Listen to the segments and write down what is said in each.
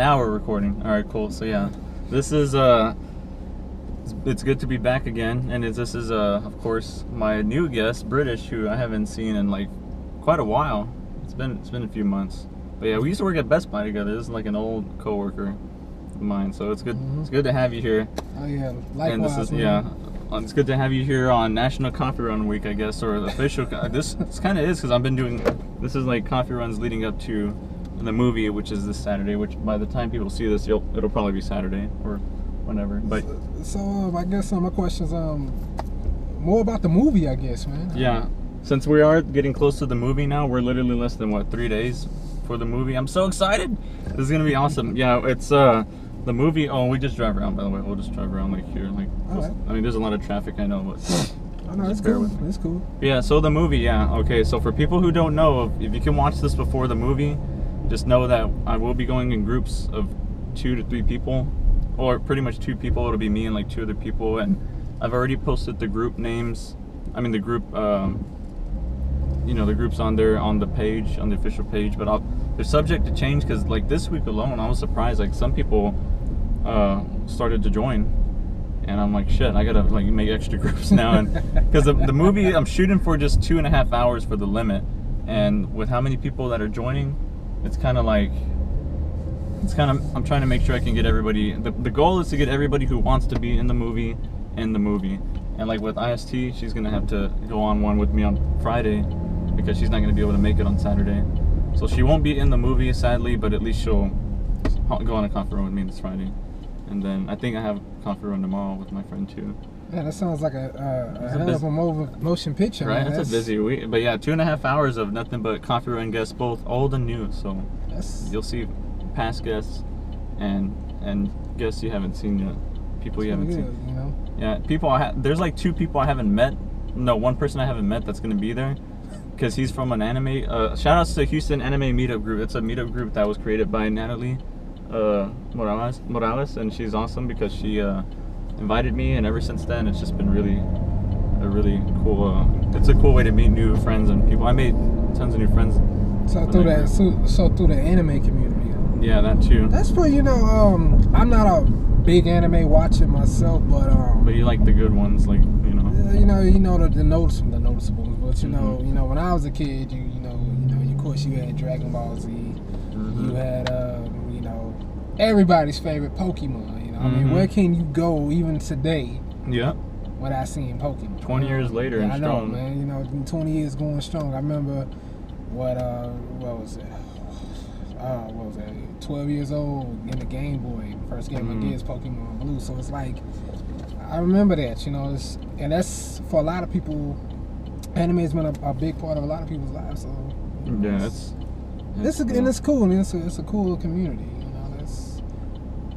Now we're recording. All right, cool. So yeah, this is it's good to be back again, and this is of course my new guest, British, who I haven't seen in like quite a while. It's been a few months. But yeah, we used to work at Best Buy together. This is like an old coworker of mine, so it's good. It's good to have you here. Oh yeah, likewise. And this is it's good to have you here on National Coffee Run Week, I guess, or the official. This kind of is because I've been doing. This is like coffee runs leading up to the movie, which is this Saturday. Which by the time people see this, it'll probably be Saturday or whenever. But so I guess my questions more about the movie, I guess, man. Yeah, since we are getting close to the movie now, we're literally less than 3 days for the movie. I'm so excited. This is gonna be awesome. Yeah, it's the movie. Oh, we just drive around. By the way, we'll just drive around like here. Like, right. I mean, there's a lot of traffic, I know, but. Oh, no, it's cool. It's cool. Yeah. So the movie. Yeah. Okay. So for people who don't know, if you can watch this before the movie, just know that I will be going in groups of 2 to 3 people, or pretty much 2 people. It'll be me and like 2 other people, and I've already posted the group names. I mean the group. You know, the group's on there on the page, on the official page, but they're subject to change because like this week alone, I was surprised. Like some people started to join, and I'm like, shit, I gotta like make extra groups now, and because the movie I'm shooting for just 2.5 hours for the limit, and with how many people that are joining, it's kind of like I'm trying to make sure I can get everybody. The goal is to get everybody who wants to be in the movie, and like with IST, she's gonna have to go on one with me on Friday because she's not gonna be able to make it on Saturday, so she won't be in the movie sadly, but at least she'll go on a coffee run with me this Friday. And then I think I have a coffee run tomorrow with my friend too. Yeah, that sounds like a hell of a motion picture. Right, man. that's a busy week. But yeah, 2.5 hours of nothing but coffee run guests, both old and new. So you'll see past guests and guests you haven't seen yet. People you haven't seen. You know? Yeah, people. There's like 2 people I haven't met. No, 1 person I haven't met that's gonna be there, because he's from an anime. Shout outs to Houston Anime Meetup Group. It's a meetup group that was created by Natalie Morales, and she's awesome because she invited me, and ever since then it's just been a really cool. It's a cool way to meet new friends and people. I made tons of new friends. So through the anime community. Yeah, that too. That's pretty. You know, I'm not a big anime watcher myself, but you like the good ones, like you know. You know the noticeables. But you know, when I was a kid, you know, of course you had Dragon Ball Z. You had everybody's favorite Pokemon. You know, I mean, where can you go even today? Yeah. Without seeing Pokemon. 20 years later, and strong. I know, man. You know, 20 years going strong. I remember what was it? What was that? 12 years old in the Game Boy. First game I did is Pokemon Blue. So it's like, I remember that. You know, and that's for a lot of people. Anime has been a big part of a lot of people's lives. So yeah, it's cool. And it's cool. And it's a cool community. You know, that's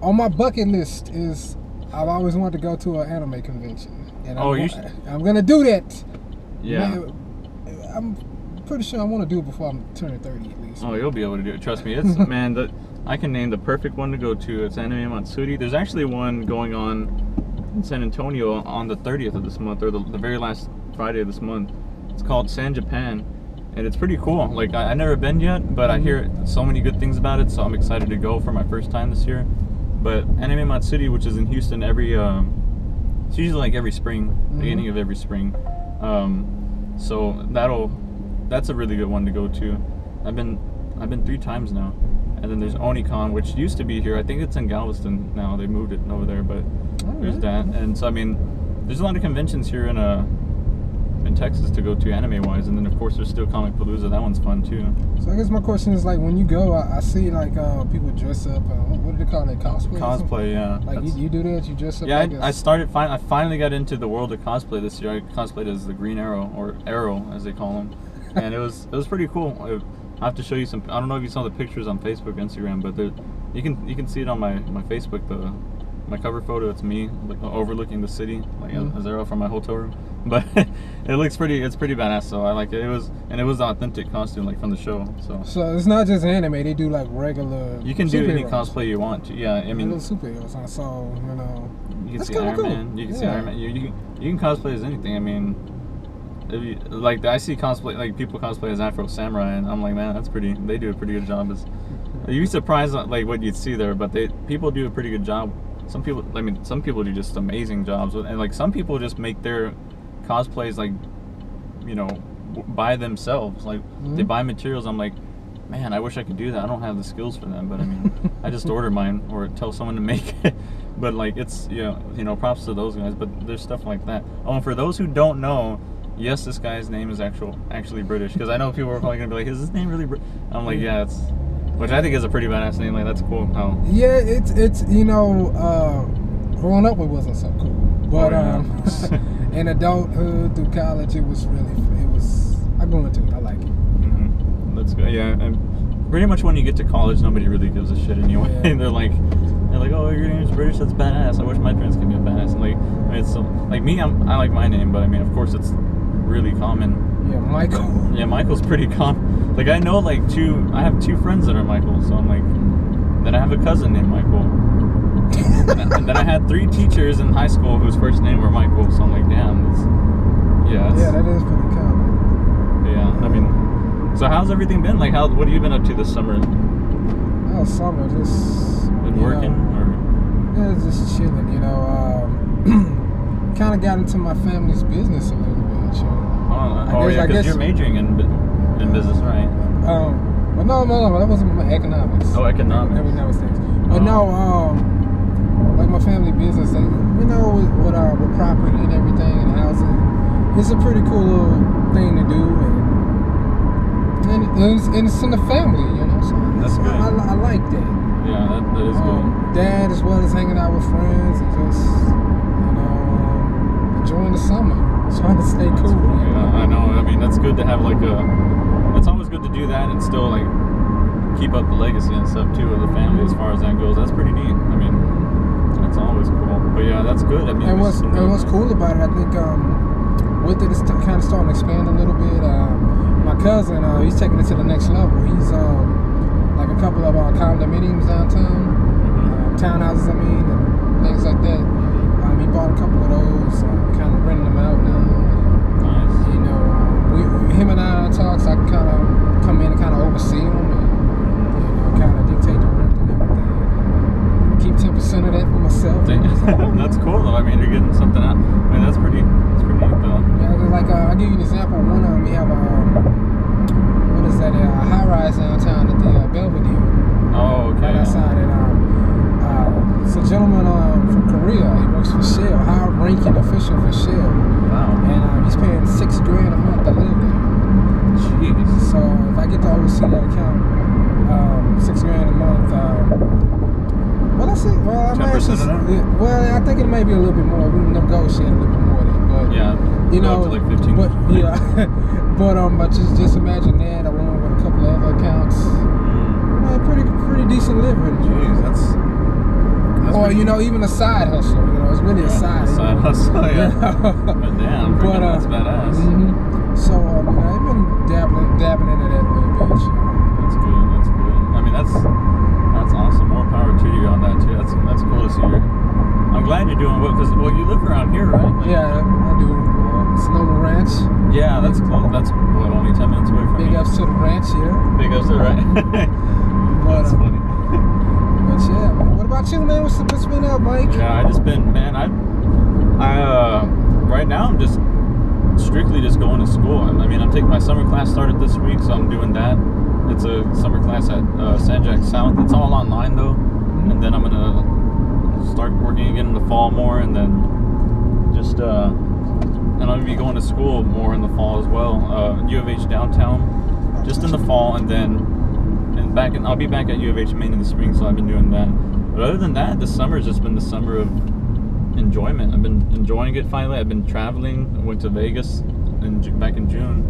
on my bucket list. Is I've always wanted to go to an anime convention, and I'm gonna do that. Yeah, man, I'm pretty sure I want to do it before I'm turning 30 at least. Oh, you'll be able to do it. Trust me. It's man, I can name the perfect one to go to. It's Anime Matsuri. There's actually one going on in San Antonio on the 30th of this month, or the very last Friday of this month. It's called San Japan, and it's pretty cool. Like I've never been yet, but I hear so many good things about it, so I'm excited to go for my first time this year. But Anime Matsuri, which is in Houston it's usually like every spring, beginning of every spring. So that's a really good one to go to. I've been 3 times now. And then there's Onicon, which used to be here. I think it's in Galveston now. They moved it over there, but there's that. And so I mean, there's a lot of conventions here in Texas to go to anime-wise, and then of course there's still Comic Palooza. That one's fun too. So I guess my question is, like, when you go, I see like people dress up. What do they call it? Cosplay. Cosplay, yeah. Like you do that? You dress up? Yeah, I finally got into the world of cosplay this year. I cosplayed as the Green Arrow, or Arrow as they call him, and it was pretty cool. I have to show you some. I don't know if you saw the pictures on Facebook, Instagram, but you can see it on my Facebook. My cover photo, it's me like overlooking the city, like as Arrow from my hotel room. But it's pretty badass. So I like it. It was an authentic costume, like from the show. So it's not just anime. They do like regular. You can do any cosplay you want to. Yeah, I mean superheroes. So you know. You can see Iron Man. You can see Iron Man. You can cosplay as anything. I mean, like I see cosplay, like people cosplay as Afro Samurai, and I'm like, man, that's pretty. They do a pretty good job as You'd be surprised at, like, what you'd see there, but people do a pretty good job. Some people do just amazing jobs, and like some people just make their cosplays like, you know, by themselves. Like they buy materials. I'm like, man, I wish I could do that. I don't have the skills for them, but I mean, I just order mine or tell someone to make it. But like it's props to those guys. But there's stuff like that. Oh, and for those who don't know, yes, this guy's name is actually British, because I know people are probably gonna be like, is his name really British? I'm like, yeah, it's. Which I think is a pretty badass name. Like that's cool. How? Yeah, it's growing up it wasn't so cool, but in adulthood through college it was I grew into it. I like it. Mm-hmm. That's good. Yeah, and pretty much when you get to college, nobody really gives a shit anyway. Yeah. They're like, oh, your name's British. That's badass. I wish my parents could be a badass. And like, I mean, it's like me. I like my name, but I mean, of course, it's really common. Yeah, Michael. Yeah, Michael's pretty common. Like I know I have two friends that are Michael, so I'm like, then I have a cousin named Michael. and then I had 3 teachers in high school whose first name were Michael, so I'm like, damn, yeah, that is pretty common. Yeah, I mean, so how's everything been? Like, what have you been up to this summer? Oh, summer, just been working, or yeah, just chilling. Kind of got into my family's business a little bit. Because you're majoring in business, right? But no, that wasn't my economics. Oh, economics. That was things. But no, like my family business, with property and everything and housing, it's a pretty cool little thing to do, and it's in the family, So that's good. I like that. Yeah, that is good. Dad, as well as hanging out with friends and just enjoying the summer, trying to stay cool. Yeah, I know. I mean, that's good to have it's always good to do that and still like keep up the legacy and stuff too of the family as far as that goes. That's pretty neat. I mean, that's always cool. But yeah, that's good. I mean, and what's cool about it, I think, with it, it's kind of starting to expand a little bit. My cousin, he's taking it to the next level. He's like a couple of condominiums downtown, townhouses, I mean, and things like that. He bought a couple of those, kind of renting them out now. Nice. Him and I talks. I can kind of come in and kind of oversee them, and kind of dictate the rent and everything. Keep 10% of that for myself. That's cool though. I mean, you're getting something out. I mean, that's pretty neat though. Yeah, like I'll give you an example. One of them, we have what is that? A high-rise downtown at the Belvedere. Oh, okay. Right outside it. It's a gentleman from Korea. He works for Shell, high-ranking official for Shell. Wow. And he's paying $6,000 a month to live there. Jeez. So if I get to oversee that account, $6,000 a month. Well, I see. Well, I 10% of that? Well, I think it may be a little bit more. We negotiate a little bit more than, but yeah, up to like 15. But yeah, but just imagine that along with a couple of other accounts. Man, pretty decent living. Jeez, that's or even a side hustle. It's really a side hustle. Yeah. But damn, that's badass. So I've been dabbling into that a little bit. That's good. That's good. I mean, that's awesome. More power to you on that too. That's cool to see. I'm glad you're doing well because you live around here, right? Like, yeah, I do. Sonoma Ranch. Yeah, that's close. That's only 10 minutes away from me. Big ups to the ranch, yeah. Big ups to the ranch. That's funny. But yeah, what about you, man? What's been up, Mike? Yeah, I just been, man. I right now I'm just strictly just going to school. I mean, I'm taking my summer class started this week, so I'm doing that. It's a summer class at San Jack South. It's all online though, and then I'm gonna start working again in the fall more, and then just and I'm gonna be going to school more in the fall as well. U of H downtown, just in the fall, and then. I'll be back at U of H Maine in the spring, so I've been doing that. But other than that, this summer's just been the summer of enjoyment. I've been enjoying it finally. I've been traveling. I went to Vegas back in June,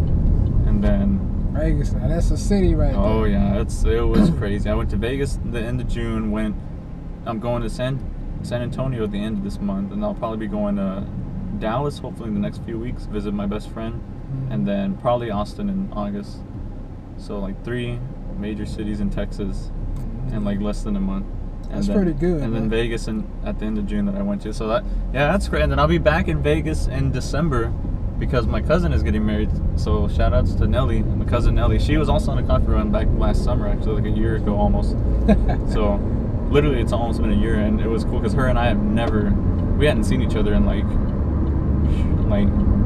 and then Vegas. Now that's a city, right? Oh yeah, it was crazy. I went to Vegas the end of June. I'm going to San Antonio at the end of this month, and I'll probably be going to Dallas hopefully in the next few weeks. Visit my best friend, and then probably Austin in August. So like 3 major cities in Texas in like less than a month. That's pretty good. And then Vegas at the end of June that I went to. So that's great. And then I'll be back in Vegas in December because my cousin is getting married. So shout outs to Nelly, my cousin Nelly. She was also on a coffee run back last summer, actually, like a year ago almost. So literally it's almost been a year, and it was cool because her and I we hadn't seen each other in like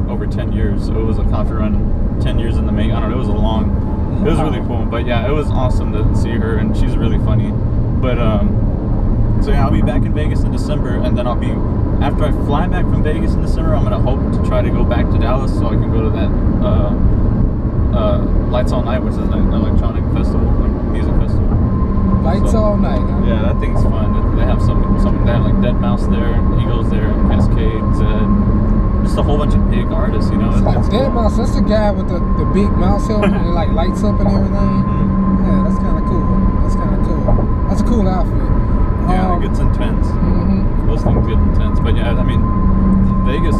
over 10 years. So it was a coffee run 10 years in the making. I don't know, it was really cool. But yeah, it was awesome to see her, and she's really funny. But so yeah, I'll be back in Vegas in December, and then after I fly back from Vegas in December, I'm gonna hope to try to go back to Dallas so I can go to that Lights All Night, which is an electronic festival, like music festival. Lights All Night, huh? Yeah, that thing's fun. They have something they have like Dead Mouse there, Eagles there, Cascade, Zed, just a whole bunch of big artists, you know. It's like Dead Mouse, that's the guy with the big mouse helmet and it like lights up and everything. Yeah, that's kind of cool. That's a cool outfit. Yeah, it gets intense. Those things get intense. But yeah, I mean, Vegas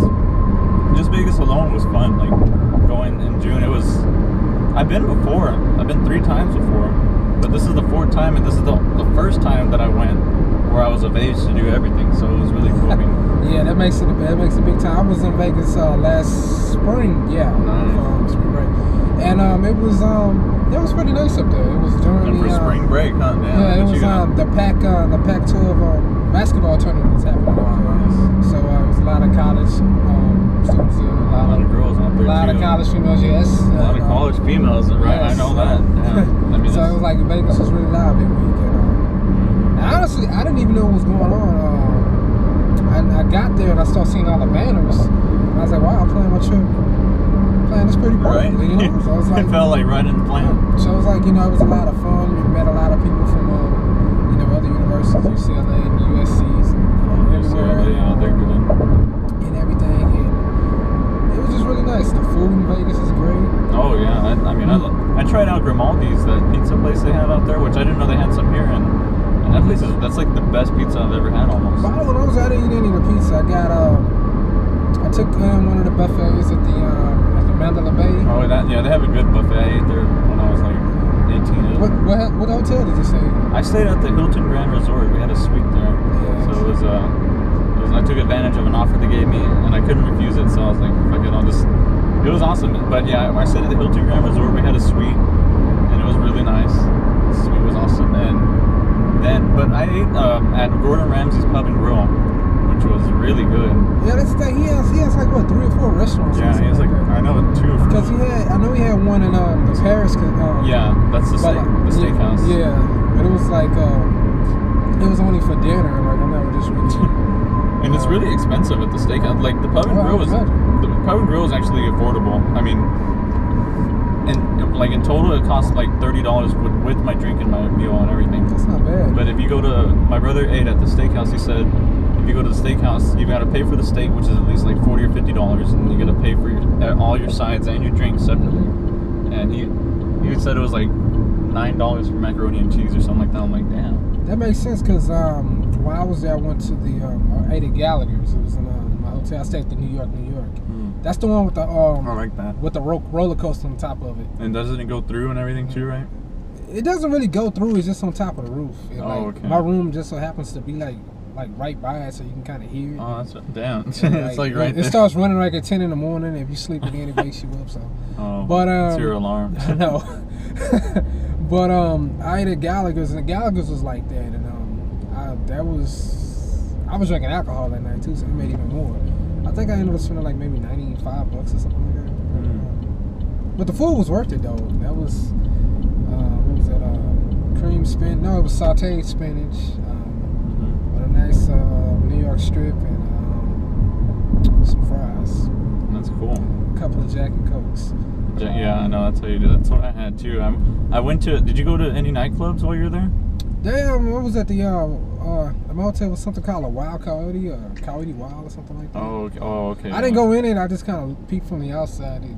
alone was fun. Like going in June, I've been before. I've been 3 times before, but this is the 4th time, and this is the first time that I went where I was of age to do everything. So it was really cool. Yeah, that makes it a big time. I was in Vegas last spring. Yeah, nice. Spring break, and it was pretty nice up there. It was during for spring break, huh? Yeah, it was the Pac-12 basketball tournament was happening. Nice. So it was a lot of college students there, a lot of girls out there. A lot of college females, yes. A lot of college females, right? Yes. I know that. Yeah. I mean, so it was like Vegas was really loud that week. And honestly, I didn't even know what was going on. I got there and I started seeing all the banners. I was like, wow, I'm playing my trip. Plan is pretty perfect, right? You know? So I was like, it felt like right in the plan. So it was like, it was a lot of fun. We met a lot of people from other universities, UCLA and USC's, and everywhere. Yeah, they're good. And everything, and it was just really nice. The food in Vegas is great. Oh yeah, I mean, I tried out Grimaldi's, that pizza place they have out there, which I didn't know they had some here, and that place that's like the best pizza I've ever had almost. But when I was out, I didn't eat any of the pizza. I took one of the buffets at the Mandalay Bay. Oh, they have a good buffet. I ate there when I was like 18. What hotel did you stay in? I stayed at the Hilton Grand Resort. We had a suite there. Yeah. So it was I took advantage of an offer they gave me, and I couldn't refuse it. So I was like, fuck it, it was awesome. But yeah, I stayed at the Hilton Grand Resort. We had a suite, and it was really nice. The suite was awesome. But I ate at Gordon Ramsay's Pub and Grill, which was really good. Yeah, that's the thing. He has like what, 3 or 4 restaurants. Yeah, he has like I know 2. Because I know he had one in the Paris. Yeah, that's the steakhouse. Yeah, but it was like it was only for dinner. Like I never just really. And it's really expensive at the steakhouse. Like the Pub and Grill is actually affordable. I mean, and like in total it costs like $30 with my drink and my meal and everything. That's not bad. But if you go to, my brother ate at the steakhouse. He said if you go to the steakhouse, you got to pay for the steak, which is at least like $40 or $50, and you got to pay for all your sides and your drinks separately. And he said it was like $9 for macaroni and cheese or something like that. I'm like, damn. That makes sense because when I was there, I went to I ate at Gallagher's. It was in my hotel. I stayed at the New York. That's the one with the I like that. With the roller coaster on top of it. And doesn't it go through and everything too, right? It doesn't really go through. It's just on top of the roof. Okay. My room just so happens to be like right by it, so you can kind of hear it. Oh, that's damn. It's like right there. It starts running like at 10 in the morning. If you sleep again, it wakes you up. So. Oh. But it's your alarm. I know. But I ate at Gallagher's, and Gallagher's was like that, and I was drinking alcohol that night too, so it made even more. I think I ended up spending like maybe $95 or something like that. But the food was worth it though. That was what was that? Cream spinach? No, it was sautéed spinach with a nice New York strip and some fries. That's cool. A couple of Jack and Cokes. Yeah, I know. That's how you do. That's what I had too. I went to. Did you go to any nightclubs while you were there? Damn, I was at the motel was something called a Wild Coyote or Coyote Wild or something like that. Oh, okay. I didn't go in it. I just kind of peeked from the outside. It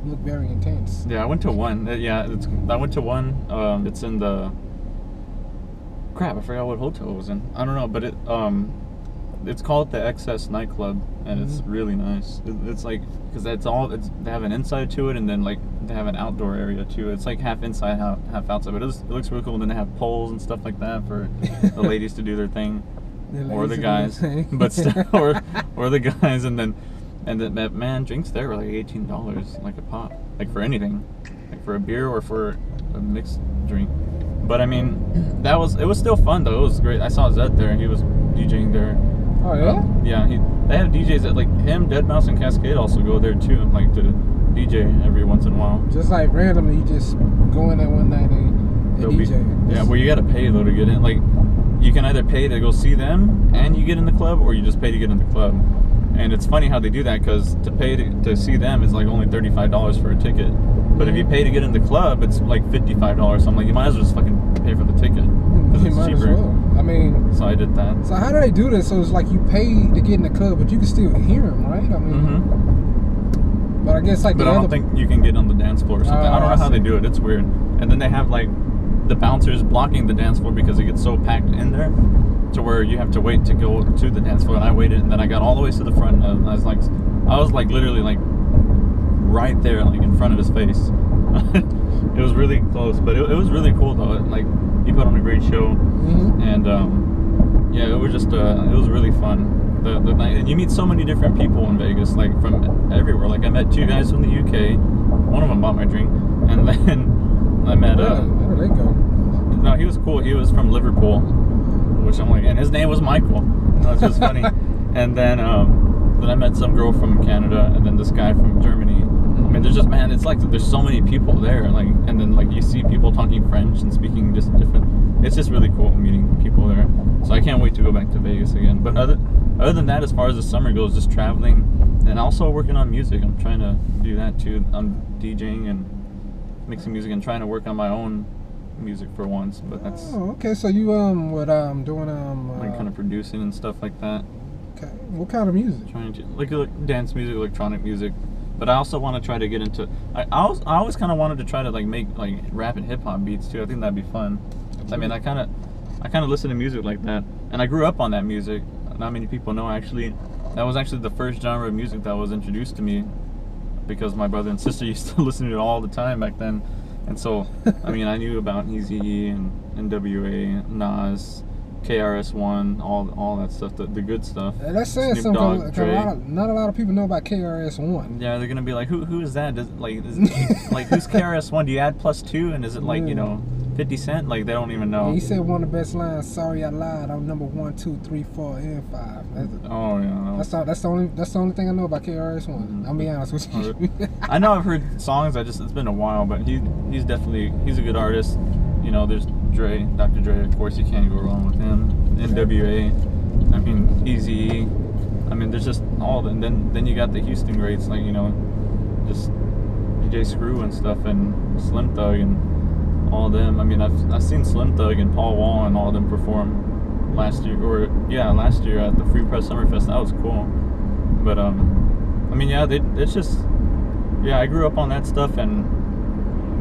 looked very intense. Yeah, I went to one. I went to one. It's in the. Crap, I forgot what hotel it was in. I don't know, but it's called the XS nightclub, and it's really nice. It's like because they have an inside to it, and then like they have an outdoor area too. It's like half inside, half outside. But it looks really cool. And then they have poles and stuff like that for the ladies to do their thing, or the guys, but still, or the guys. And And that man, drinks there were like $18 like a pop, like for anything, like for a beer or for a mixed drink. But I mean, it was still fun though. It was great. I saw Zed there. He was DJing there. Oh yeah. Yeah. They have DJs that like him, Deadmau5, and Cascade also go there too, like to DJ every once in a while. Just like randomly, you just go in there one night and DJ. Yeah, well you gotta pay though to get in. Like you can either pay to go see them and you get in the club, or you just pay to get in the club. And it's funny how they do that, because to pay to see them is like only $35 for a ticket. But if you pay to get in the club, it's like $55. So I'm like, you might as well just fucking pay for the ticket, because it's cheaper. Well. I mean, so I did that. So how do they do this? So it's like you pay to get in the club, but you can still hear them, right? I mean, but I guess like. But I don't think you can get on the dance floor or something. I don't know how they do it. It's weird. And then they have like the bouncers blocking the dance floor because it gets so packed in there, to where you have to wait to go to the dance floor. And I waited, and then I got all the way to the front. And I was like literally like right there, like in front of his face. It was really close, but it was really cool though. Like he put on a great show, and yeah, it was just it was really fun. The night, and you meet so many different people in Vegas, like from everywhere. Like I met 2 guys from the UK. One of them bought my drink, and then I met. Where did they go? No, he was cool. He was from Liverpool, which I'm like, and his name was Michael. That's just funny. And then I met some girl from Canada, and then this guy from Germany. I mean, there's just, man, it's like there's so many people there, like, and then like you see people talking French and speaking just different. It's just really cool meeting people there. So I can't wait to go back to Vegas again. But other than that, as far as the summer goes, just traveling and also working on music. I'm trying to do that too. I'm DJing and mixing music and trying to work on my own music for once. But that's okay. So you doing like kind of producing and stuff like that. Okay. What kind of music? Trying to like dance music, electronic music. But I also want to try to get into. I always kind of wanted to try to like make like rap and hip hop beats too. I think that'd be fun. I mean, I kind of listen to music like that, and I grew up on that music. Not many people know actually. That was actually the first genre of music that was introduced to me, because my brother and sister used to listen to it all the time back then, and so I mean I knew about Eazy-E and NWA, Nas, KRS-One, all that stuff, the good stuff. That's saying Snoop Dogg, something. Not a lot of people know about KRS-One. Yeah, they're gonna be like, who is that? Like who's KRS-One? Do you add +2, and is it like 50 Cent? Like they don't even know. Yeah, he said one of the best lines. Sorry, I lied. I'm number 1, 2, 3, 4, and 5. Oh yeah. That's the only thing I know about KRS-One. I'll be honest with you. I know I've heard songs. It's been a while, but he's definitely a good artist. You know, there's Dre, Dr. Dre, of course, you can't go wrong with him. NWA, I mean, Eazy-E. I mean, there's just all of them. Then you got the Houston greats, like, you know, just DJ Screw and stuff, and Slim Thug and all of them. I mean, I've seen Slim Thug and Paul Wall and all of them perform last year at the Free Press Summerfest. That was cool. But I mean, yeah, it's just, yeah, I grew up on that stuff, and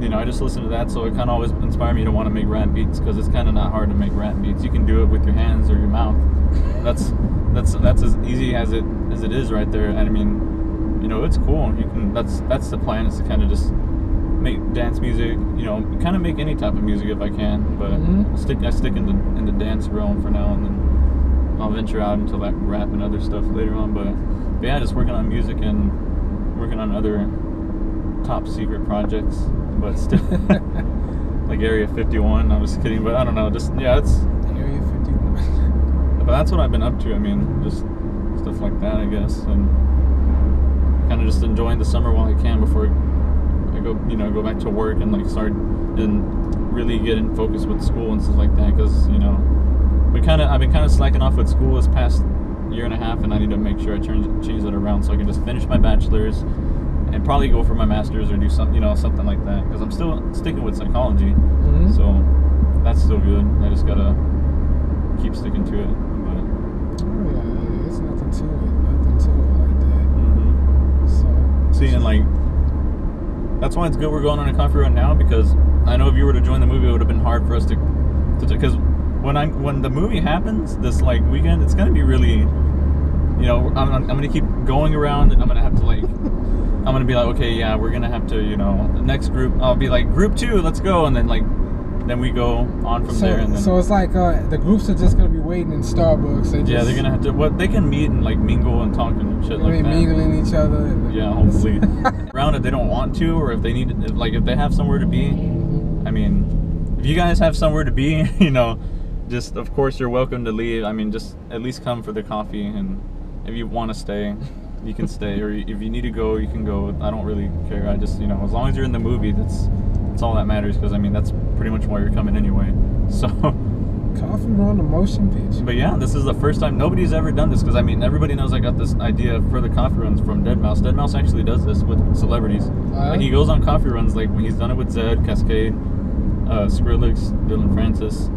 you know, I just listened to that, so it kind of always inspired me to want to make rap beats, because it's kind of not hard to make rap beats. You can do it with your hands or your mouth. That's as easy as it is right there. And I mean, you know, it's cool. You can. That's the plan, is to kind of just make dance music. You know, kind of make any type of music if I can. But I stick in the dance realm for now, and then I'll venture out into like rap and other stuff later on. But yeah, just working on music and working on other top secret projects. But still, like Area 51. I'm just kidding, but I don't know. Just it's Area 51. But that's what I've been up to. I mean, just stuff like that, I guess, and kind of just enjoying the summer while I can before I go back to work and like start and really get in focus with school and stuff like that. Because you know, I've been kind of slacking off with school this past year and a half, and I need to make sure I change that around so I can just finish my bachelor's and probably go for my master's or do something like that, because I'm still sticking with psychology, so that's still good. I just gotta keep sticking to it. But it's nothing to it like that. So see, and like that's why it's good we're going on a coffee run now, because I know if you were to join the movie, it would have been hard for us to because when the movie happens this like weekend, it's gonna be really, you know, I'm gonna keep going around, and I'm gonna have to like. I'm gonna be like, okay, yeah, we're gonna have to, you know, the next group, I'll be like, group 2, let's go, and then like, then we go on from there. And then, so it's like the groups are just gonna be waiting in Starbucks. Yeah, they're gonna have to. They can meet and like mingle and talk and shit like that. Mingling each other. Yeah, hopefully. Around if they don't want to, or if they need, if they have somewhere to be. I mean, if you guys have somewhere to be, you know, just of course you're welcome to leave. I mean, just at least come for the coffee, and if you want to stay, you can stay, or if you need to go, you can go. I don't really care. I just, you know, as long as you're in the movie, that's all that matters, because I mean that's pretty much why you're coming anyway. So coffee run the motion picture. But yeah, this is the first time nobody's ever done this, because I mean everybody knows I got this idea for the coffee runs from Deadmau5. Deadmau5 actually does this with celebrities. Like he goes on coffee runs, like when he's done it with Zed, Cascade, Skrillex, Dylan Francis,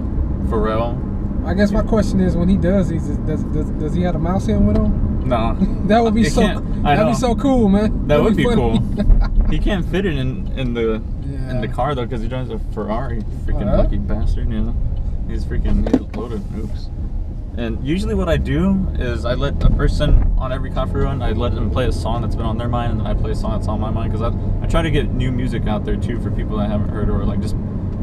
Pharrell. I guess my question is, when he does these, does he have a mouse in with him? No. That would be that'd be so cool, man. That would be cool. He can't fit it in the car though, because he drives a Ferrari. Freaking lucky bastard, you know. He's loaded. Oops. And usually what I do is I let a person on every coffee run, I let them play a song that's been on their mind, and then I play a song that's on my mind, because I try to get new music out there too for people that haven't heard, or like just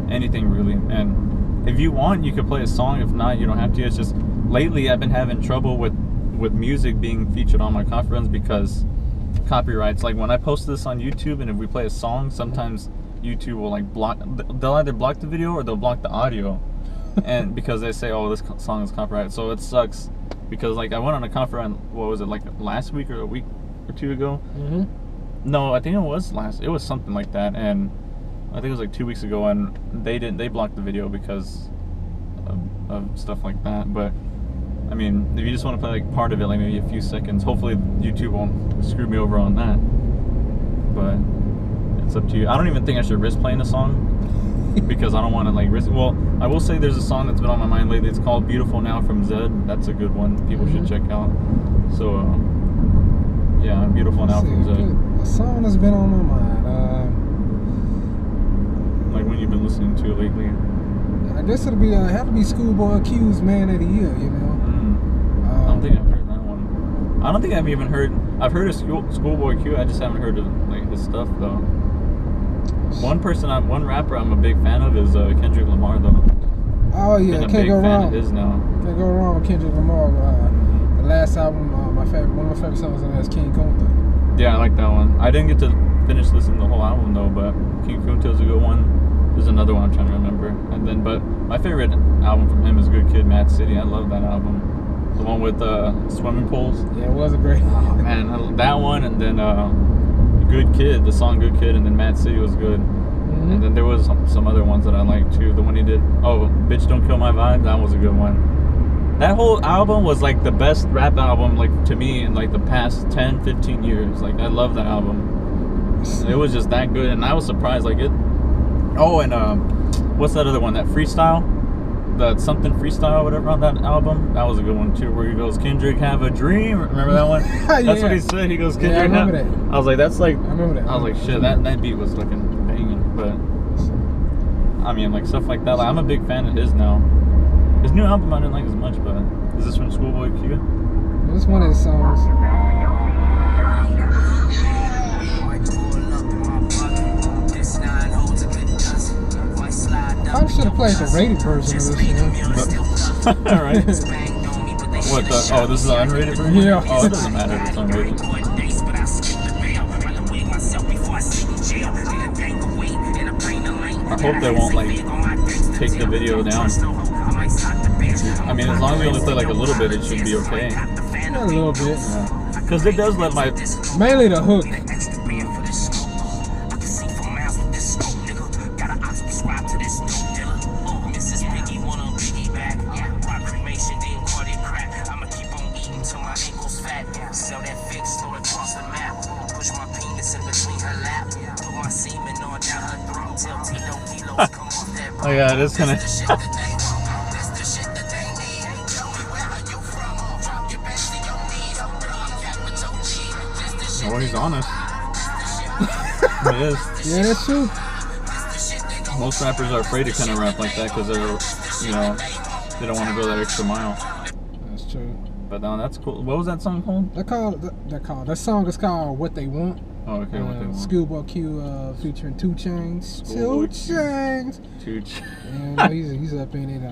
anything really. And if you want, you could play a song. If not, you don't have to. It's just lately I've been having trouble with music being featured on my coffee runs because copyrights. Like when I post this on YouTube, and if we play a song, sometimes YouTube will like they'll either block the video or they'll block the audio. And because they say, oh, this song is copyrighted. So it sucks, because like I went on a coffee run, what was it, like last week or a week or two ago? No, I think it was something like that, and I think it was like 2 weeks ago, and they blocked the video because of stuff like that. But I mean, if you just want to play like part of it, like maybe a few seconds, hopefully YouTube won't screw me over on that. But it's up to you. I don't even think I should risk playing the song, because I don't want to like risk. Well, I will say there's a song that's been on my mind lately. It's called "Beautiful Now" from Zed. That's a good one. People should check out. So yeah, "Beautiful Now" from Zed. A song that's been on my mind. Like when you've been listening to it lately. I guess it'll be have to be Schoolboy Q's "Man of the Year." You know. I don't think I've heard that one. I don't think I've even heard. I've heard of Schoolboy Q. I just haven't heard of like his stuff though. One rapper I'm a big fan of is Kendrick Lamar though. Oh yeah, can't go wrong. Of his now. Can't go wrong with Kendrick Lamar. The last album, one of my favorite songs on that is King Kunta. Yeah, I like that one. I didn't get to finish listening to the whole album though, but King Kunta is a good one. There's another one I'm trying to remember. And then, but my favorite album from him is Good Kid, Mad City. I love that album. The one with swimming pools. Yeah, it was a great. Oh man, that one, and then Good Kid, the song Good Kid, and then Mad City was good. And then there was some other ones that I liked too. The one he did, Bitch Don't Kill My Vibe, that was a good one. That whole album was like the best rap album, like to me, in like the past 10, 15 years. Like I love that album. It was just that good, and I was surprised. Like it. Oh, and what's that other one? That Freestyle, that something Freestyle, whatever, on that album. That was a good one too, where he goes, "Kendrick have a dream." Remember that one? That's what he said. He goes, "Kendrick." Yeah, I remember that. I was like, that's like. I remember that. I was like, shit, that beat was looking banging. But I mean, like stuff like that. Like, I'm a big fan of his now. His new album I didn't like as much, but is this from Schoolboy Q? This one of his songs. I should have played the rated version of this, you know. Alright. What the? Oh, this is the unrated version? Yeah. Oh, it doesn't matter if it's unrated. I hope they won't, like, take the video down. I mean, as long as we only play, like, a little bit, it should be okay. A little bit. Because it does let my... Mainly the hook. Oh yeah, it is kind of... Oh, he's honest. He is. Yeah, that's true. Most rappers are afraid to kind of rap like that because they're, you know, they don't want to go that extra mile. That's true. But no, that's cool. What was that song called? That song is called What They Want. Oh, okay, What They Want. Schoolboy Q featuring 2 Chainz. Schoolboy 2 Chainz. 2 Chainz. Yeah, he's up in it.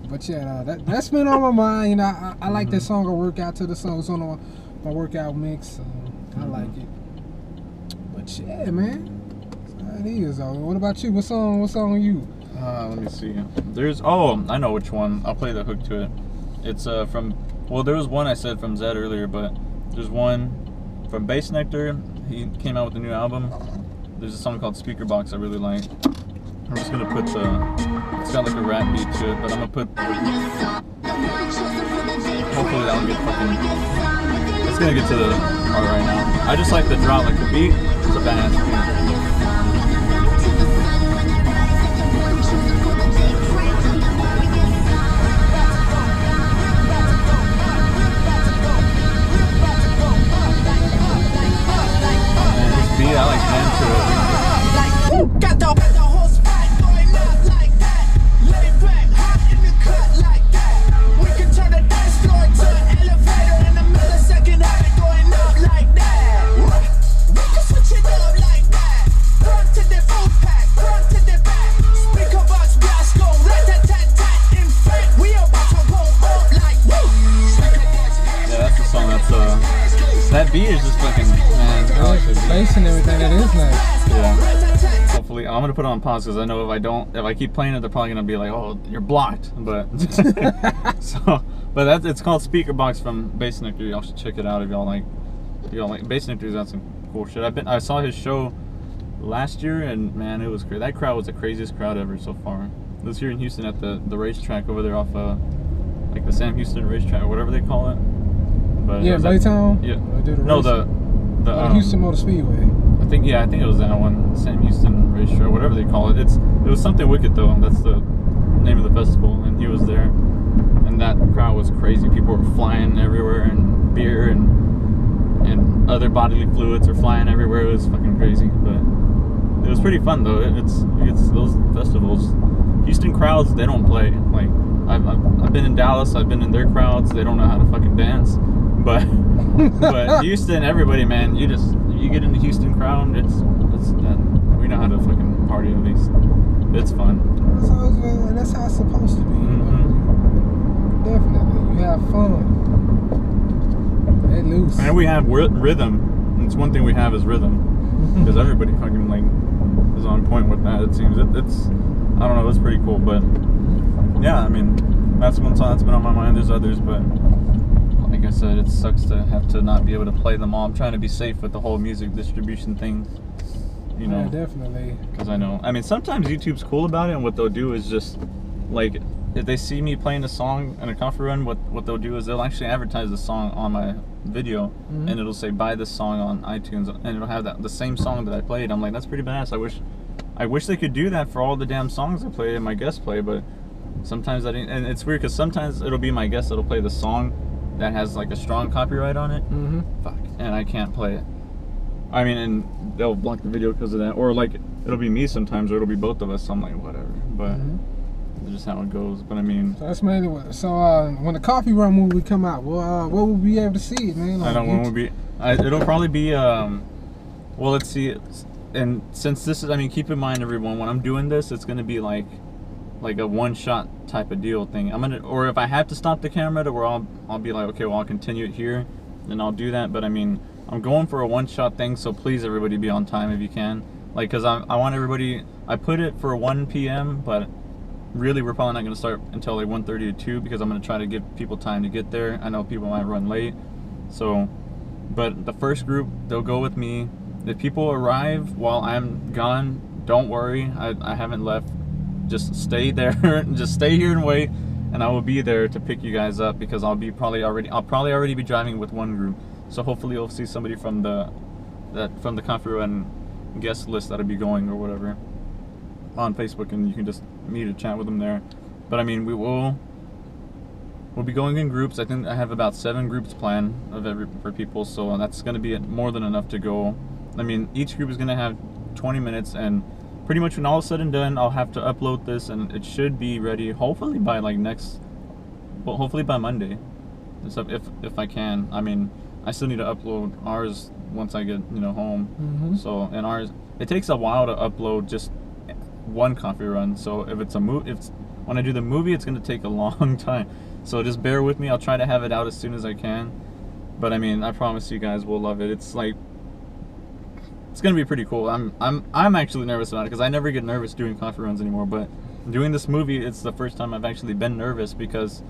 But yeah, that's been on my mind. You know, I like that song. I work out to the song. It's on my workout mix. So I like it. But yeah, man. It is. What about you? What song are you? Let me see. I know which one. I'll play the hook to it. It's from, well, there was one I said from Zed earlier, but there's one from Bass Nectar. He came out with a new album. There's a song called Speaker Box I really like. I'm just gonna put it's got like a rap beat to it, but I'm gonna put, hopefully that'll get fucking, let's gonna get to the part right now. I just like the drop, like the beat, it's a badass beat. I like got the whole spot going up like that. Lay back, hot in the cut like that. We can turn the dance floor to an elevator in a millisecond, have it going up like that. We can switch it up like that. Front to the full pack, front to the back. Speaker box blast go rat-tat-tat-tat. In fact, we about to go up like woo. Yeah, that's the song. That beat is just fucking, man. The bass and everything, that is nice. Yeah. Hopefully, I'm gonna put it on pause because I know if I keep playing it, they're probably gonna be like, "Oh, you're blocked." But it's called Speaker Box from Bass Nectar. Y'all should check it out if y'all like. Bass Nectar's got some cool shit. I saw his show last year, and man, it was great. That crowd was the craziest crowd ever so far. It was here in Houston at the racetrack over there off like the Sam Houston racetrack or whatever they call it. But yeah, Baytown. Yeah. No, the Houston Motor Speedway. I think it was that one, Sam Houston Racetrack, whatever they call it. It was something wicked though. That's the name of the festival, and he was there, and that crowd was crazy. People were flying everywhere, and beer and other bodily fluids were flying everywhere. It was fucking crazy, but it was pretty fun though. It's those festivals. Houston crowds, they don't play. Like I've been in Dallas, I've been in their crowds. They don't know how to fucking dance. But Houston, everybody, man, you get in the Houston crowd, we know how to fucking party at least. It's fun. That's how it's supposed to be. Definitely, you have fun. Let loose. And we have rhythm. It's one thing we have is rhythm, because everybody fucking like is on point with that. It seems it's I don't know, it's pretty cool. But yeah, I mean, that's one song that's been on my mind. There's others, but. Like I said, it sucks to have to not be able to play them all. I'm trying to be safe with the whole music distribution thing, you know. Yeah, definitely. Because I know, I mean, sometimes YouTube's cool about it, and what they'll do is just, like, if they see me playing a song in a coffee run, what they'll do is they'll actually advertise the song on my video, and it'll say, buy this song on iTunes, and it'll have the same song that I played. I'm like, that's pretty badass. I wish they could do that for all the damn songs I play and my guests play, but sometimes I didn't, and it's weird because sometimes it'll be my guest that'll play the song that has like a strong copyright on it. Fuck. And I can't play it. I mean, and they'll block the video because of that. Or like, it'll be me sometimes, or it'll be both of us. So I'm like, whatever. But it's just how it goes. But I mean, so that's mainly what. So when the Coffee Run movie come out, what will we be able to see it, man? Like, I don't know when we'll be. It'll probably be. Well, let's see. And since this is, I mean, keep in mind, everyone, when I'm doing this, it's gonna be like a one-shot type of deal thing. Or if I have to stop the camera to where I'll be like, okay, well, I'll continue it here, then I'll do that. But I mean, I'm going for a one-shot thing, so please, everybody, be on time if you can. Like, because I want everybody, I put it for 1 p.m., but really, we're probably not going to start until like 1:30 to 2, because I'm going to try to give people time to get there. I know people might run late. So, but the first group, they'll go with me. If people arrive while I'm gone, don't worry, I haven't left. Just stay there. Just stay here and wait, and I will be there to pick you guys up, because I'll probably already be driving with one group. So hopefully you'll see somebody from the Coffee Run guest list that'll be going or whatever on Facebook, and you can just meet or chat with them there. But I mean, we'll be going in groups. I think I have about 7 groups planned for people, so that's going to be more than enough to go. I mean, each group is going to have 20 minutes, and pretty much when all is said and done, I'll have to upload this, and it should be ready hopefully by hopefully by Monday. So if I can. I mean, I still need to upload ours once I get home. Mm-hmm. So and ours, it takes a while to upload just one coffee run. So if it's a when I do the movie, it's gonna take a long time. So just bear with me. I'll try to have it out as soon as I can. But I mean, I promise you guys will love it. It's like, it's gonna be pretty cool. I'm actually nervous about it because I never get nervous doing coffee runs anymore. But doing this movie, it's the first time I've actually been nervous because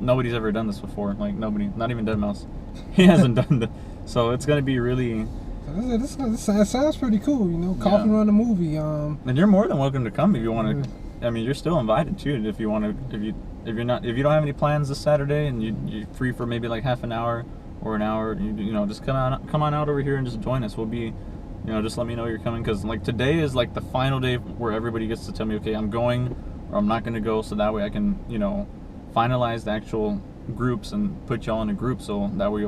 nobody's ever done this before. Like nobody, not even Deadmau5. He hasn't done this. So it's gonna be really. This sounds pretty cool. Coffee run the movie. And you're more than welcome to come if you want to. I mean, you're still invited too if you want to. If you don't have any plans this Saturday and you're free for maybe like half an hour or an hour, just come on out over here and just join us. We'll be, just let me know you're coming because like today is like the final day where everybody gets to tell me, okay, I'm going or I'm not going to go, so that way I can finalize the actual groups and put y'all in a group, so that way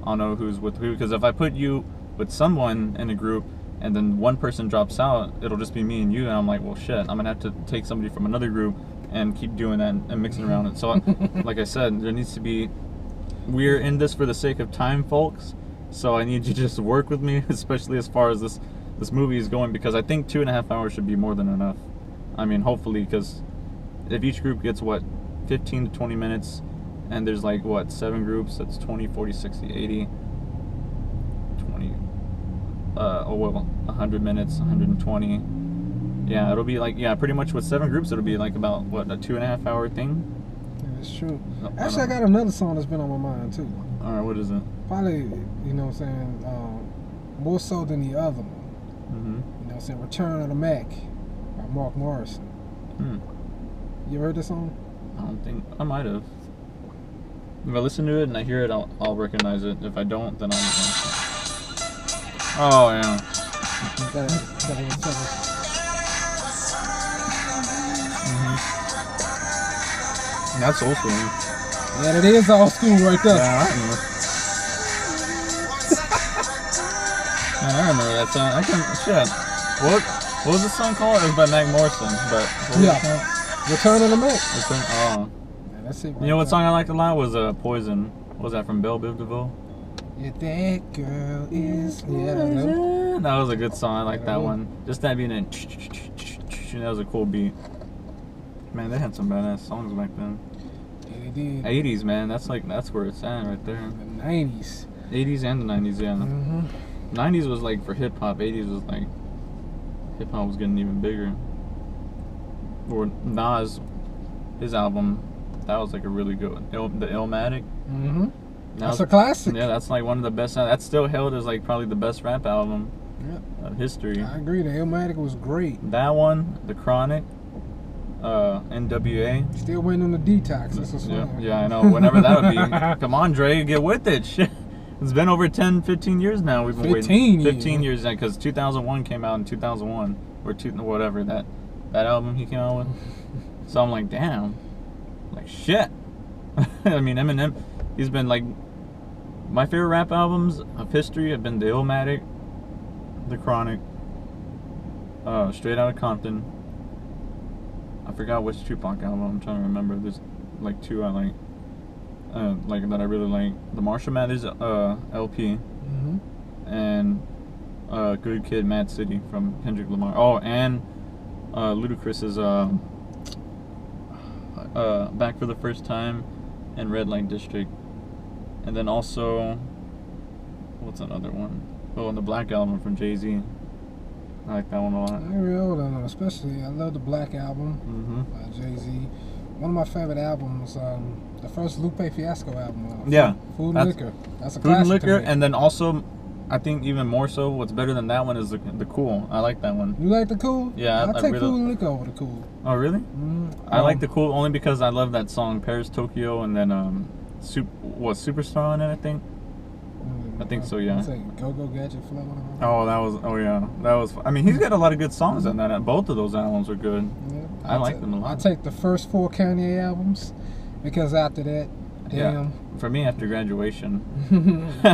I'll know who's with who. Because if I put you with someone in a group and then one person drops out, it'll just be me and you, and I'm like, well shit, I'm gonna have to take somebody from another group and keep doing that and mixing around it. So like I said, there needs to be, we're in this for the sake of time, folks, so I need you to just work with me, especially as far as this movie is going, because I think 2.5 hours should be more than enough. I mean, hopefully, because if each group gets 15 to 20 minutes, and there's like 7 groups, that's 20, 40, 60, 80, 20, 100 minutes, 120. Yeah, it'll be like, pretty much with 7 groups, it'll be like about a 2.5 hour thing. Yeah, that's true. Actually, I got another song that's been on my mind too. All right, what is it? Probably, what I'm saying, more so than the other one. Mm-hmm. You know what I'm saying? Return of the Mac by Mark Morrison. You heard this song? I don't think, I might have. If I listen to it and I hear it, I'll recognize it. If I don't, then I'll. Oh yeah. That's old school. Yeah, that is old school right there. Yeah, I remember. Man, I remember that song. Shit. What was the song called? It was by Mac Morrison, but Return of the Mac. Oh. Yeah, that's it. Right, You know what song I liked a lot was Poison. What was that, from Belle Biv DeVoe? Yeah, that girl is. That was a good song. I like that one. Just that being in. That was a cool beat. Man, they had some badass songs back then. Yeah, they did. 80s, man. That's where it's at right there. The 90s. 80s and the 90s, yeah. 90s was like for hip hop. 80s was like hip hop was getting even bigger. Or Nas, his album, that was like a really good one. The Illmatic. That's a classic. Yeah, that's like one of the best. That's still held as like probably the best rap album of history. I agree. The Illmatic was great. That one, The Chronic, NWA. Still waiting on the Detox. That's what's Yeah, I know. Whenever that would be. Come on, Dre, get with it. Shit. It's been over 10, 15 years now. We've been waiting. 15 years, because 2001 came out in 2001 or whatever that album he came out with. So I'm like, damn, like shit. I mean, Eminem, he's been like, my favorite rap albums of history have been The Illmatic, The Chronic, Straight Outta Compton. I forgot which Tupac album. I'm trying to remember. There's like 2 I like that I really like. The Marshall Mathers LP, and Good Kid, Mad City from Kendrick Lamar. Oh, and Ludacris's Back for the First Time and Red Light District. And then also, what's another one? Oh, and the Black Album from Jay-Z. I like that one a lot. I especially, I love the Black Album by Jay-Z. One of my favorite albums, the first Lupe Fiasco album. Food and Liquor. That's a classic. Food and Liquor, and then also, I think even more so, what's better than that one is the Cool. I like that one. You like the Cool? Yeah, I take really, Food and Liquor over the Cool. Oh, really? I like the Cool only because I love that song Paris, Tokyo, and then Superstar on it, I think. I think so, yeah. Go-Go Gadget Flow. Oh, that was. I mean, he's got a lot of good songs on that. Both of those albums are good. Yeah, I like them a lot. I take the first 4 Kanye albums because after that, damn. Yeah. For me, after graduation,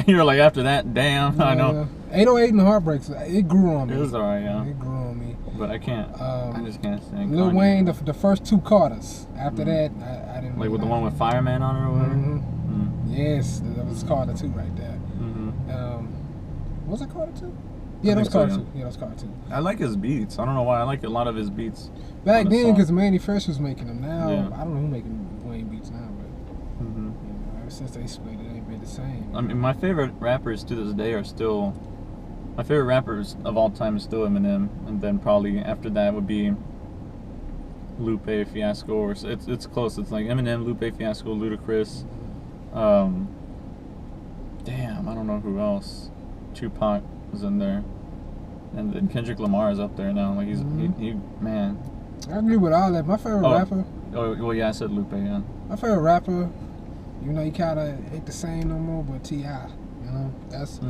you're like, after that, damn. Yeah, I know. 808 and Heartbreaks, it grew on me. It was alright, yeah. It grew on me. But I can't. I just can't sing. Lil Wayne, the first 2 Carters. After that, I didn't. Like with the one with Fireman on it or whatever. Yes, that was Carter 2 right there. Was it Carter 2? Yeah, I that was think so, Carter yeah. 2. Yeah, that was Carter 2. I like his beats. I don't know why. I like a lot of his beats. Back on the then, song. because Manny Fresh was making them. Now, Yeah. I don't know who making Wayne beats now, but Mhm. you know, ever since they split, it ain't been the same. I mean, my favorite rappers to this day are still. My favorite rappers of all time is still Eminem, and then probably after that would be Lupe Fiasco, or it's close. It's like Eminem, Lupe Fiasco, Ludacris. Damn, I don't know who else. Tupac is in there, and then Kendrick Lamar is up there now. Like he man. I agree with all that. My favorite rapper. Oh well, yeah, I said Lupe. Yeah. My favorite rapper. You know, he kind of ain't the same no more, but T.I. You know, that's.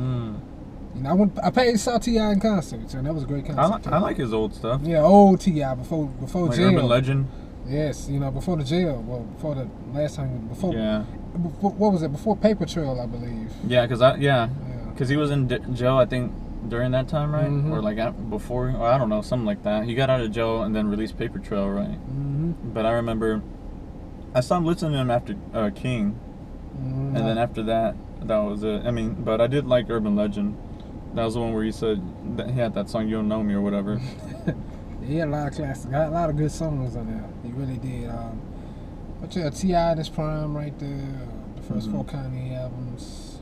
You know, I saw T.I. in concert, and that was a great concert. I like his old stuff. Yeah, old T.I. before Like jail. Urban Legend. Yes, you know, before the jail. Well, before the last time. Yeah. What was it? Before Paper Trail, I believe. Yeah, because he was in jail, I think, during that time, right? Or like before, or I don't know, something like that. He got out of jail and then released Paper Trail, right? But I remember, I stopped listening to him after King, and then after that, that was it. I mean, but I did like Urban Legend. That was the one where he said that he had that song "You Don't Know Me" or whatever. He had a lot of classics, got a lot of good songs on there. He really did. But yeah, T.I. in his prime right there. The first 4 Kanye albums.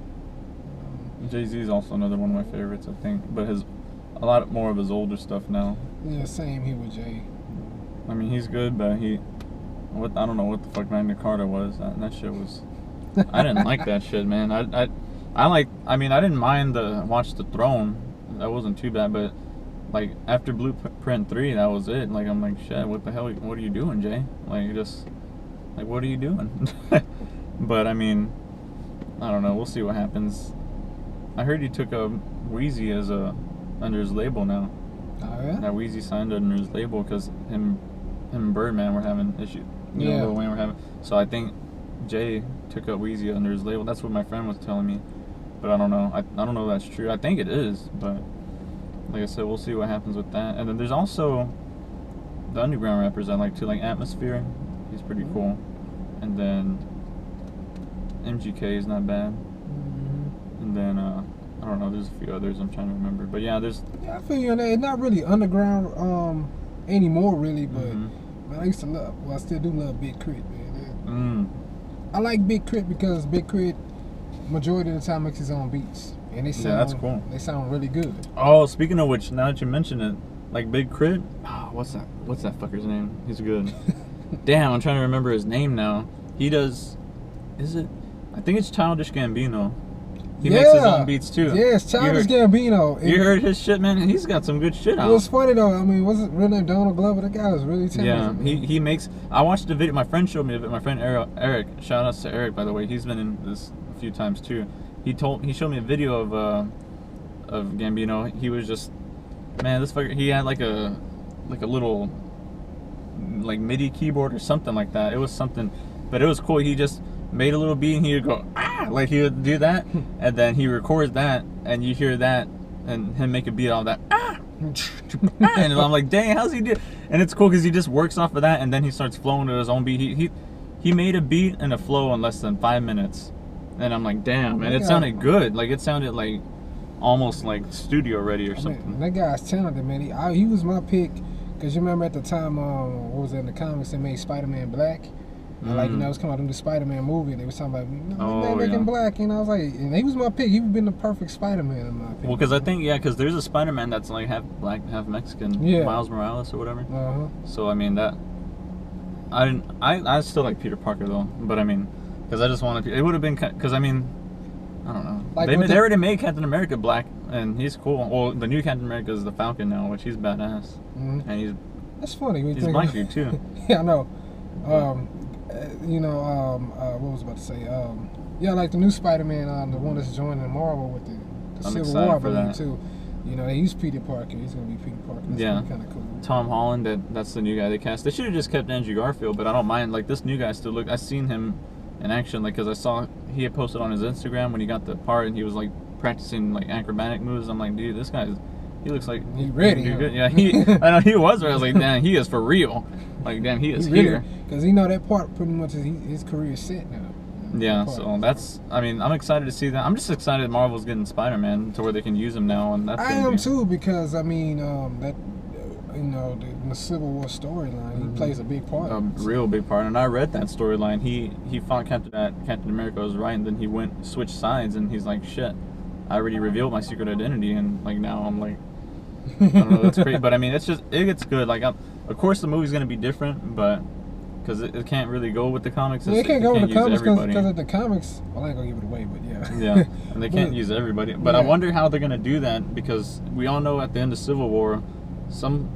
Jay-Z is also another one of my favorites, I think, but a lot more of his older stuff now. Yeah, same here with Jay. I mean, he's good, but I don't know what the fuck Magna Carta was. That shit was. I didn't like that shit, man. I mean, I didn't mind Watch the Throne. That wasn't too bad, but like after Blueprint 3, that was it. Like I'm like, shit, what the hell? What are you doing, Jay? Like what are you doing? But I mean, I don't know. We'll see what happens. I heard he took a Wheezy as under his label now. Oh yeah. That Wheezy signed under his label because him and Birdman were having issues. You know, Lil Wayne were having. So I think Jay took up Wheezy under his label. That's what my friend was telling me, but I don't know. I don't know if that's true. I think it is, but like I said, we'll see what happens with that. And then there's also the underground rappers I like too, like Atmosphere. He's pretty cool. And then MGK is not bad. And then I don't know. There's a few others I'm trying to remember, but yeah, there's. Yeah, I feel you on that. It's not really underground anymore, really, but man, I used to love. Well, I still do love Big Crit, man. I like Big Crit because Big Crit majority of the time makes his own beats, and they sound. Yeah, that's cool. They sound really good. Oh, speaking of which, now that you mention it, like Big Crit. Oh, what's that fucker's name? He's good. Damn, I'm trying to remember his name now. He does. Is it? I think it's Childish Gambino. He makes his own beats too. Yes, Childish Gambino. You heard his shit, man? He's got some good shit out. It was funny though. I mean, was it real name Donald Glover? That guy was really talented. Yeah, he makes. I watched the video. My friend showed me it. My friend Eric. Shout outs to Eric, by the way. He's been in this a few times too. He showed me a video of Gambino. He was just, man, this fucker. He had like a little like MIDI keyboard or something like that. It was something, but it was cool. He just made a little beat and he would go like he would do that, and then he records that, and you hear that, and him make a beat out of that and I'm like, dang, how's he do? And it's cool because he just works off of that, and then he starts flowing to his own beat. He made a beat and a flow in less than 5 minutes, and I'm like, damn, and it sounded good. Like it sounded like almost like studio ready or something. Man, that guy's talented, man. He was my pick because you remember at the time, what was it in the comics? They made Spider-Man Black. And like, you know, it was coming out in the Spider-Man movie, and they were talking about, making Black, and I was like, and he was my pick. He would have been the perfect Spider-Man in my opinion. Well, because I think, because there's a Spider-Man that's like half black, half Mexican, Miles Morales or whatever. So I mean that, I still like Peter Parker though, but I mean, because I just wanted, it would have been, because I mean, I don't know. Like they already made Captain America black, and he's cool. Well, the new Captain America is the Falcon now, which he's badass, and that's funny. He's black dude too. Yeah, I know. You know, what was I about to say? Yeah, like the new Spider-Man, the one that's joining Marvel with the Civil War, I believe too. You know, he's Peter Parker. He's gonna be Peter Parker. That's kind of cool. Tom Holland, that's the new guy they cast. They should have just kept Andrew Garfield, but I don't mind. Like this new guy still look. I seen him in action, like because I saw he had posted on his Instagram when he got the part, and he was like practicing like acrobatic moves. I'm like, dude, this guy's. He looks like he's ready. Good. Yeah, I know he was. I was like, damn, he is for real. Like, damn, he is here. Because you know that part pretty much his career is set now. Yeah, part. so that's. I mean, I'm excited to see that. I'm just excited Marvel's getting Spider-Man to where they can use him now, and that's. I gonna am be, too, because I mean that the Civil War storyline, he plays a big part. A real big part, and I read that storyline. He fought Captain America was right, and then he switched sides, and he's like, shit, I already revealed my secret identity, and like now I'm like, I don't know, that's great. But I mean, it gets good. Like, of course the movie's gonna be different, but because it can't really go with the comics. It can't go with the comics everybody. because of the comics. Well, I ain't gonna give it away, but yeah. Yeah, and they can't use everybody. But I yeah. wonder how they're gonna do that, because we all know at the end of Civil War,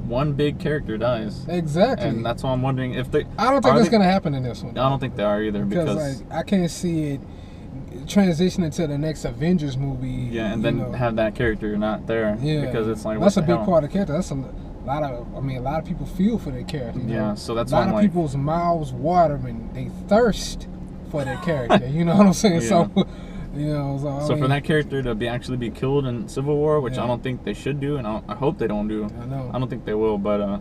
one big character dies. Exactly. And that's why I'm wondering if they. I don't think that's gonna happen in this one. I don't think they are either, because like I can't see it transitioning to the next Avengers movie. Yeah, and then have that character not there. Yeah, because it's like, that's what a the big hell? part of the character. That's a lot of people feel for their character. You Yeah, know? so that's a why lot I'm of like, people's mouths water when they thirst for their character. You know what I'm saying? Yeah. So, so I mean, for that character to actually be killed in Civil War, which Yeah. I don't think they should do, and I hope they don't do. I know. I don't think they will, but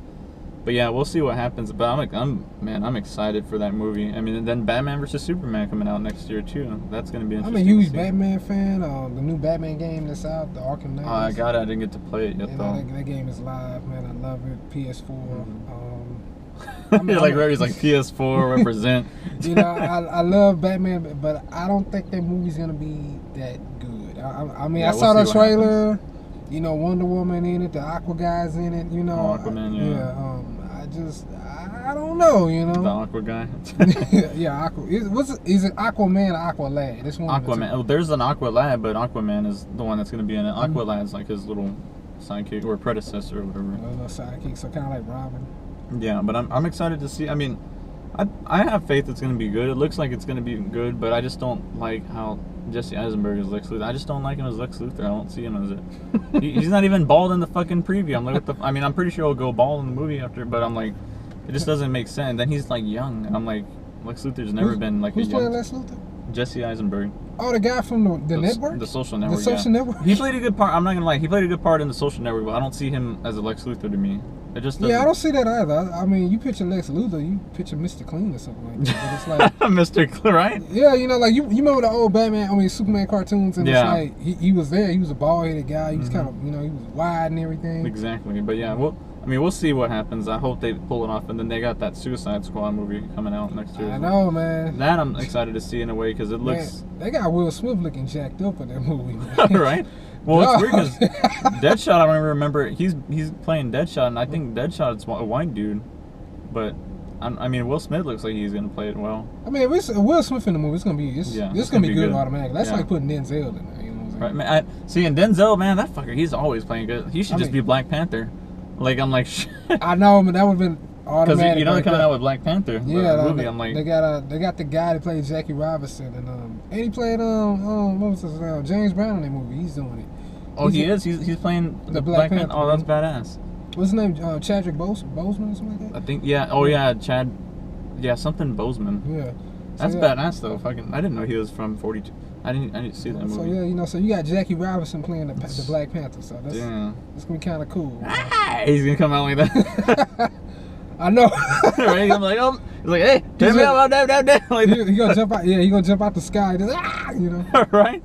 yeah, we'll see what happens. But I'm excited for that movie. I mean, and then Batman vs Superman coming out next year too. That's gonna be I'm interesting. a huge to see. Batman fan. The new Batman game that's out, the Arkham Knight. I didn't get to play it yet You though. know, that game is live, man. I love it. PS4. You're like, Rary's like PS4 represent. You know, I love Batman, but I don't think that movie's gonna be that good. I mean, Yeah, I we'll saw the see what trailer. happens. You know, Wonder Woman in it, the Aqua guy's in it. You know, Aquaman, yeah. I don't know. You The know, Aqua guy. yeah, Aqua. Is it Aquaman or Aqua Lad? This one. Aquaman. Oh, there's an Aqua Lad, but Aquaman is the one that's gonna be in it. Aqua Lad's like his little sidekick or predecessor or whatever. A little sidekick, so kind of like Robin. Yeah, but I'm excited to see. I mean, I have faith it's gonna be good. It looks like it's gonna be good, but I just don't like how Jesse Eisenberg is Lex Luthor. I just don't like him as Lex Luthor. I don't see him as it. He's not even bald in the fucking preview. I'm like, what the? I mean, I'm pretty sure he'll go bald in the movie after, but I'm like, it just doesn't make sense. Then he's like young, and I'm like, Lex Luthor's never been like who's a young. playing Lex Luthor? Jesse Eisenberg. Oh, the guy from the network? The Social Network. The Social Network? He played a good part. I'm not gonna lie. He played a good part in the Social Network, but I don't see him as a Lex Luthor to me. It just doesn't. Yeah, I don't see that either. I mean, you picture Lex Luthor, you picture Mr. Clean or something like that. But it's like, Mr. Right? yeah, you know, like you remember the old Superman cartoons, and Yeah. it's like he was there. He was a bald-headed guy. He was kind of, he was wide and everything. Exactly. But yeah, we'll see what happens. I hope they pull it off. And then they got that Suicide Squad movie coming out next year. I know, man. That I'm excited to see in a way, because it looks Man, they got Will Smith looking jacked up in that movie. Man. right. Well, it's weird No. because Deadshot. I remember he's playing Deadshot, and I think Deadshot's a white dude, but I mean Will Smith looks like he's gonna play it well. I mean, if it's Will Smith in the movie, it's gonna be it's gonna be good automatically. That's Yeah. like putting Denzel in there. You know what I'm saying? Right, man. See, and Denzel, man, that fucker, he's always playing good. He should just be Black Panther. Like, I'm like, shit. I know, but that would have been automatic. Because you know they're right coming there. out with Black Panther movie. I'm like, they got the guy that played Jackie Robinson, and he played what was his name? James Brown in that movie. He's doing it. oh, he's playing the Black Panther. Oh, that's badass. What's his name? Chadwick Boseman or something like I that. think yeah, Chad, something Boseman. Yeah. That's badass though. I didn't know he was from 42. I didn't see that movie. So yeah, so you got Jackie Robinson playing the Black Panther. So that's gonna be kind of cool. He's gonna come out like that. I know. Right? I'm like, he's like, hey, turn me out, like he gonna jump out. Yeah, he gonna jump out the sky. Just, right?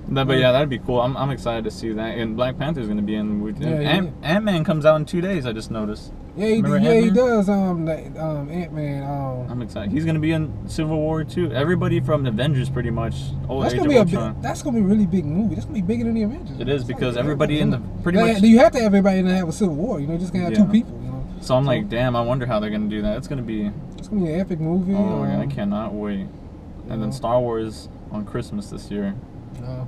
No, but yeah, that'd be cool. I'm excited to see that. And Black Panther's gonna be in the movie. Yeah, Ant-Man comes out in 2 days. I just noticed. Yeah, he does. Ant-Man. I'm excited. He's gonna be in Civil War too. Everybody from the Avengers, pretty much. That's gonna be that's gonna be a really big movie. That's gonna be bigger than the Avengers. It is, because everybody in the pretty much. You have to have everybody in to have a Civil War. You know, just gonna have two people. You know. So I'm like, damn. I wonder how they're gonna do that. It's gonna be an epic movie. Oh, I cannot wait. And then Star Wars on Christmas this year.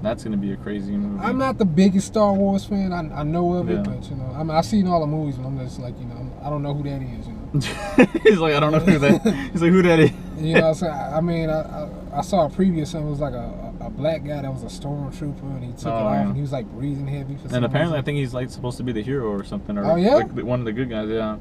That's gonna be a crazy movie. I'm not the biggest Star Wars fan. I know of it, but you know, I've seen all the movies, but I'm just like, you know, I don't know who that is. You know. He's like, I don't know who that. He's like, who that is? You know, so I mean, I saw a preview. It was like a black guy that was a stormtrooper, and he took it off, and he was like breathing heavy. And apparently, I think he's like supposed to be the hero or something, or like one of the good guys. Yeah.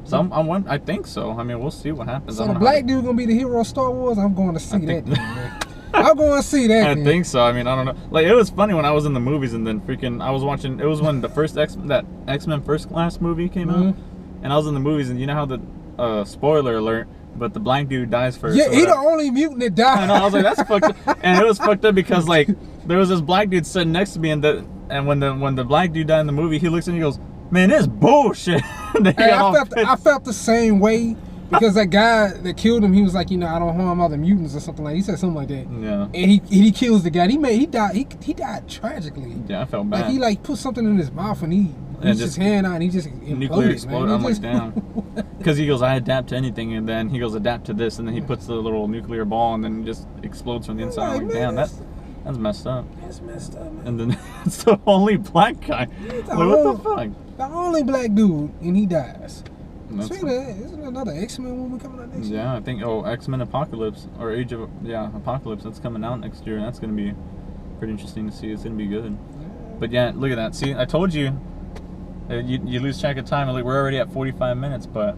So I think so. I mean, we'll see what happens. So the black dude gonna be the hero of Star Wars? I'm going to see that. Dude, man. I'm going to see that. I think so. I mean, I don't know. Like, it was funny when I was in the movies, and then freaking I was watching. It was when the first X-Men First Class movie came out, and I was in the movies, and you know how the spoiler alert, but the black dude dies first. Yeah, or he the whatever. only mutant that died. I know. I was like, that's fucked up. And it was fucked up because like there was this black dude sitting next to me, and when the black dude died in the movie, he looks and he goes, "Man, this is bullshit." Hey, I felt the same way because that guy that killed him, he was like, you know, I don't harm other mutants or something like. He said something like that. Yeah. And he kills the guy. He died tragically. Yeah, I felt bad. Like he like put something in his mouth and he reached his hand out and he just nuclear imploded, exploded. man. I'm He like, just- damn. Because he goes, I adapt to anything, and then he goes, adapt to this, and then he puts the little nuclear ball, and then it just explodes from the inside. I'm like, man, damn, that's messed up. That's messed up, man. And then it's the only black guy. Like, what the fuck? The only black dude and he dies. That's- Speaking of that, isn't another X-Men movie coming out next year? Yeah, I think X-Men Apocalypse or Apocalypse, that's coming out next year, and that's gonna be pretty interesting to see. It's gonna be good. But yeah, look at that. See, I told you, you lose track of time. Like we're already at 45 minutes, but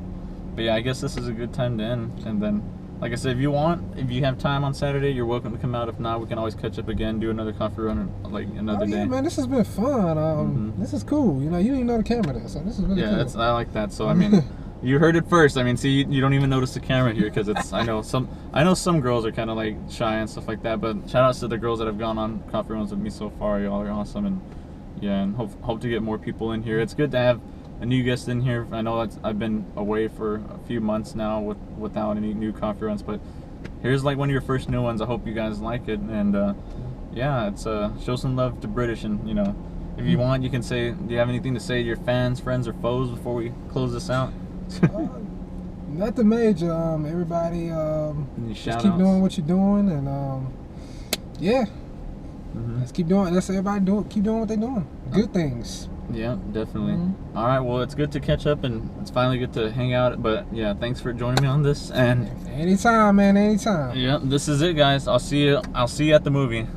yeah, I guess this is a good time to end. And then, like I said, if you have time on Saturday, you're welcome to come out. If not, we can always catch up again, do another coffee run, like another Yeah, day. man, this has been fun. This is cool. You know, you didn't even know the camera there, so this is really cool. I like that. So I mean, you heard it first. I mean, see, you don't even notice the camera here because it's. I know some girls are kind of like shy and stuff like that. But shout outs to the girls that have gone on coffee runs with me so far. Y'all are awesome, and yeah, and hope to get more people in here. It's good to have a new guest in here. I know I've been away for a few months now without any new coffee runs, but here's like one of your first new ones. I hope you guys like it, and yeah, it's show some love to British, and you know, if you want, you can say. Do you have anything to say to your fans, friends, or foes before we close this out? Nothing major. Everybody, Any just shout keep outs? doing what you're doing, and yeah, let's keep doing. Let's everybody keep doing what they're doing. Good things. Yeah, definitely. All right, well, it's good to catch up, and it's finally good to hang out. But yeah, thanks for joining me on this. And Anytime, man. Anytime. yeah, this is it, guys. I'll see you at the movie.